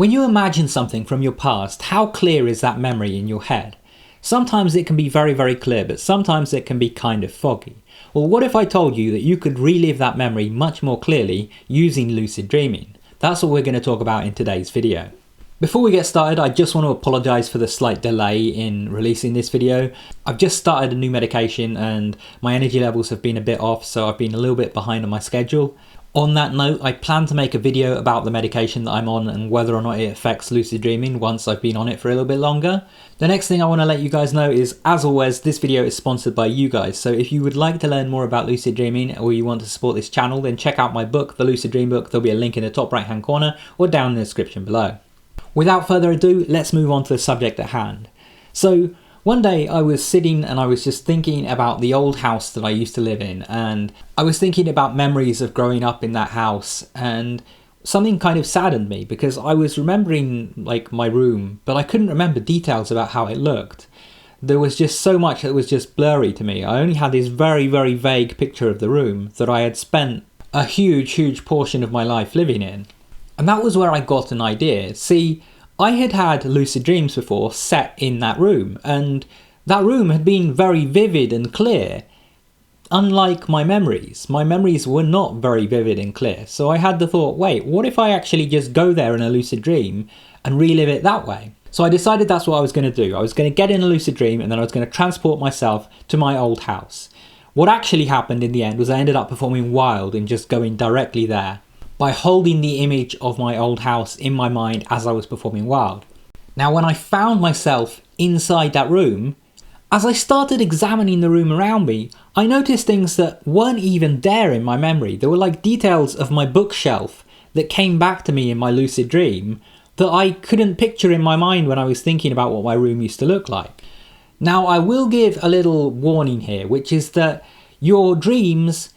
When you imagine something from your past, how clear is that memory in your head? Sometimes it can be very, very clear, but sometimes it can be kind of foggy. Well, what if I told you that you could relive that memory much more clearly using lucid dreaming? That's what we're going to talk about in today's video. Before we get started, I just want to apologise for the slight delay in releasing this video. I've just started a new medication and my energy levels have been a bit off, so I've been a little bit behind on my schedule. On that note, I plan to make a video about the medication that I'm on and whether or not it affects lucid dreaming once I've been on it for a little bit longer. The next thing I want to let you guys know is, as always, this video is sponsored by you guys. So if you would like to learn more about lucid dreaming or you want to support this channel, then check out my book, The Lucid Dream Book. There'll be a link in the top right hand corner or down in the description below. Without further ado, let's move on to the subject at hand. So one day I was sitting and I was just thinking about the old house that I used to live in, and I was thinking about memories of growing up in that house, and something kind of saddened me because I was remembering like my room, but I couldn't remember details about how it looked. There was just so much that was just blurry to me. I only had this very, very vague picture of the room that I had spent a huge portion of my life living in. And that was where I got an idea. See, I had had lucid dreams before set in that room, and that room had been very vivid and clear. Unlike my memories were not very vivid and clear. So I had the thought, wait, what if I actually just go there in a lucid dream and relive it that way? So I decided that's what I was going to do. I was going to get in a lucid dream and then I was going to transport myself to my old house. What actually happened in the end was I ended up performing wild and just going directly there, by holding the image of my old house in my mind as I was performing wild. Now, when I found myself inside that room, as I started examining the room around me, I noticed things that weren't even there in my memory. There were like details of my bookshelf that came back to me in my lucid dream that I couldn't picture in my mind when I was thinking about what my room used to look like. Now, I will give a little warning here, which is that your dreams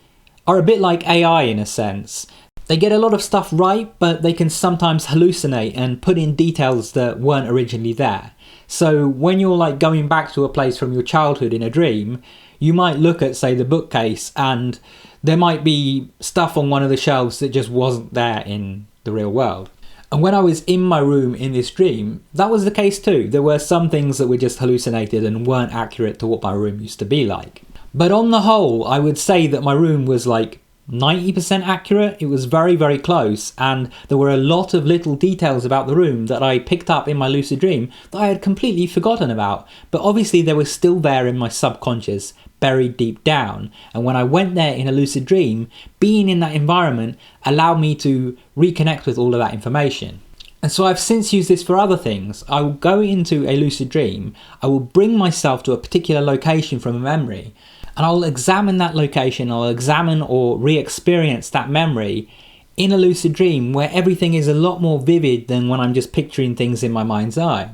are a bit like AI in a sense. They get a lot of stuff right, but they can sometimes hallucinate and put in details that weren't originally there. So when you're like going back to a place from your childhood in a dream, you might look at, say, the bookcase and there might be stuff on one of the shelves that just wasn't there in the real world. And when I was in my room in this dream, that was the case too. There were some things that were just hallucinated and weren't accurate to what my room used to be like. But on the whole, I would say that my room was like 90% accurate. It was very, very close, and there were a lot of little details about the room that I picked up in my lucid dream that I had completely forgotten about, but obviously they were still there in my subconscious, buried deep down. And when I went there in a lucid dream, being in that environment allowed me to reconnect with all of that information. And so I've since used this for other things. I will go into a lucid dream, I will bring myself to a particular location from a memory, and I'll examine that location, I'll examine or re-experience that memory in a lucid dream where everything is a lot more vivid than when I'm just picturing things in my mind's eye.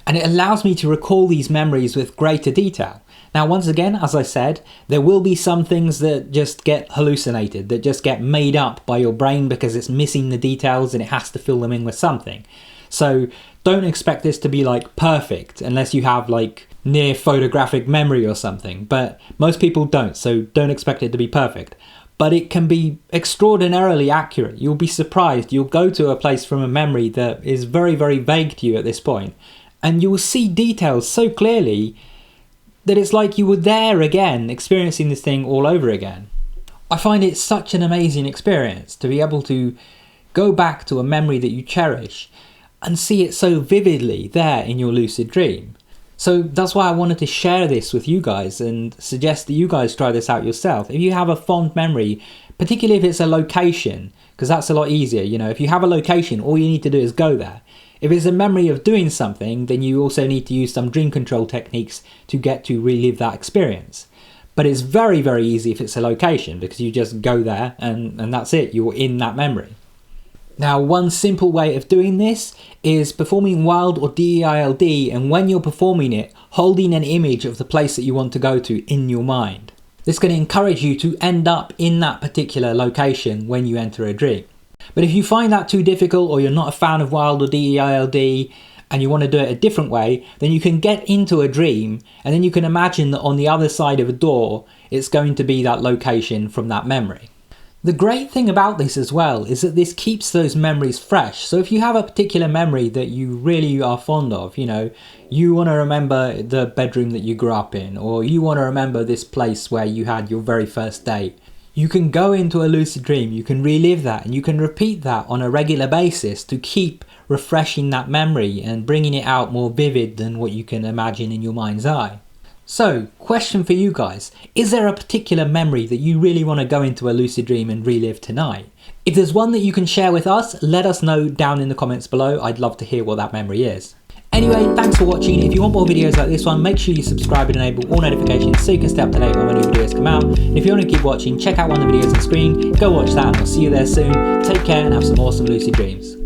And it allows me to recall these memories with greater detail. Now, once again, as I said, there will be some things that just get hallucinated, that just get made up by your brain because it's missing the details and it has to fill them in with something. So don't expect this to be like perfect unless you have like near photographic memory or something, but most people don't, so don't expect it to be perfect. But it can be extraordinarily accurate. You'll be surprised. You'll go to a place from a memory that is very, very vague to you at this point, and you will see details so clearly that it's like you were there again, experiencing this thing all over again. I find it such an amazing experience to be able to go back to a memory that you cherish and see it so vividly there in your lucid dream. So that's why I wanted to share this with you guys and suggest that you guys try this out yourself. If you have a fond memory, particularly if it's a location, because that's a lot easier, you know, if you have a location, all you need to do is go there. If it's a memory of doing something, then you also need to use some dream control techniques to get to relive that experience. But it's very, very easy if it's a location because you just go there and that's it, you're in that memory. Now, one simple way of doing this is performing wild or DEILD, and when you're performing it, holding an image of the place that you want to go to in your mind. This can encourage you to end up in that particular location when you enter a dream. But if you find that too difficult, or you're not a fan of wild or DEILD, and you want to do it a different way, then you can get into a dream, and then you can imagine that on the other side of a door, it's going to be that location from that memory. The great thing about this as well is that this keeps those memories fresh. So if you have a particular memory that you really are fond of, you want to remember the bedroom that you grew up in, or you want to remember this place where you had your very first date, you can go into a lucid dream, you can relive that, and you can repeat that on a regular basis to keep refreshing that memory and bringing it out more vivid than what you can imagine in your mind's eye. So, question for you guys, is there a particular memory that you really want to go into a lucid dream and relive tonight? If there's one that you can share with us, let us know down in the comments below. I'd love to hear what that memory is. Anyway, thanks for watching. If you want more videos like this one, make sure you subscribe and enable all notifications so you can stay up to date when new videos come out. And if you want to keep watching, check out one of the videos on screen, go watch that and I'll see you there soon. Take care and have some awesome lucid dreams.